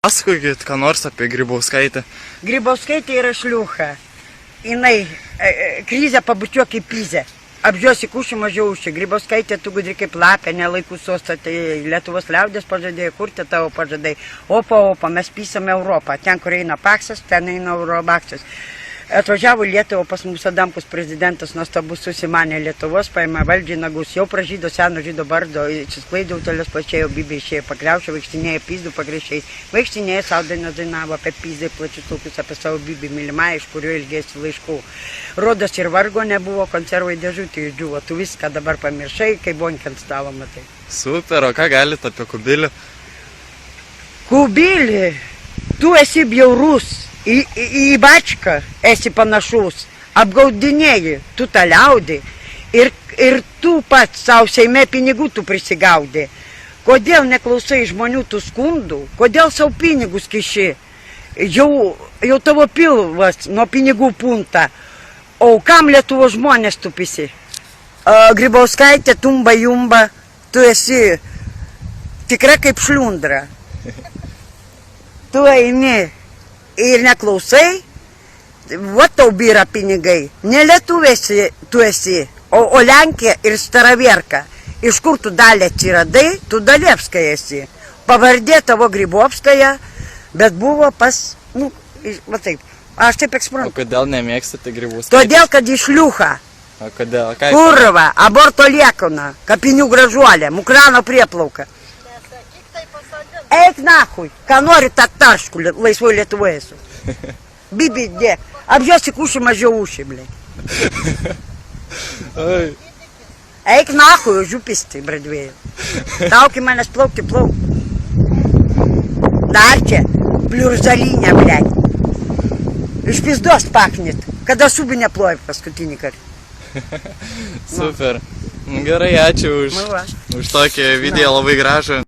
Pasakokit, ką nors apie Grybauskaitę. Grybauskaitė yra šliucha. Jinai krizę pabučiuo kaip pizę. Apžiūrėsi kušį mažiau ušį. Grybauskaitė tu gudri kaip lapė, nelaikų sostą. Tai Lietuvos liaudės pažadėjo, kurti tavo pažadai. Opa, mes pysame Europą. Ten, kur eina Paksas, ten eina Eurobaksas. Atvažiavo Lietuvą pas mūsų Adamkus prezidentas, nuostabus susimanė Lietuvos, paėmė valdžiai nagus, jau pražydo seno žydo bardo, įsisklaidė utelės plačiai, bibė išėjo, pakliaušė, vaikštinėje pizdų pagreišiais, vaikštinėje saudainą dainavo apie pizdai plačius laukus, apie savo bibį mylimą, iš kurio ilgėsi laiškų. Rodos ir vargo nebuvo, konservai dėžutį išdžiuvo, tu viską dabar pamiršai, kai bonkę ant stalo matai. Super, o ką galite apie Kubilių? Kubilį, tu esi bjaurus. Į bačką esi panašus, apgaudinėji, tu tą liaudį ir tu pats savo Seime pinigų tu prisigaudė. Kodėl neklausai žmonių tų skundų, kodėl savo pinigus kiši? Jau tavo pilvas nuo pinigų punta, o kam Lietuvos žmonės tu pisi? Grybauskaitė, tumba jumba, tu esi tikra kaip šliundra. Tu eini ir neklausai, va tau byra pinigai. Ne lietuvės tu esi, o Lenkija ir Staravierka. Iš kur tu dalį atsiradai, tu Dalevskai esi. Pavardė tavo Grybovskaja, bet buvo pas, va taip, aš taip eksprantu. O kodėl nemėgstate Grybauskaitės? Todėl, kad išliucha. O kodėl? Kurva, aborto liekona, kapinių gražuolė, Mukrano prieplauka. Eik nahui, ką nori tą taršku, laisvoj Lietuvoje esu. Bibi, dėk, apžiūrėsi kušį mažiau ušį, blė. Eik nahui, žiūpisti, bradvėjų. Tauki manęs plaukti, plauk. Dar čia, pliurzalinė, blė. Iš pizdos paknit, kada subinė ploja paskutinį kartą. Super. Gerai, ačiū už tokį video, labai gražų.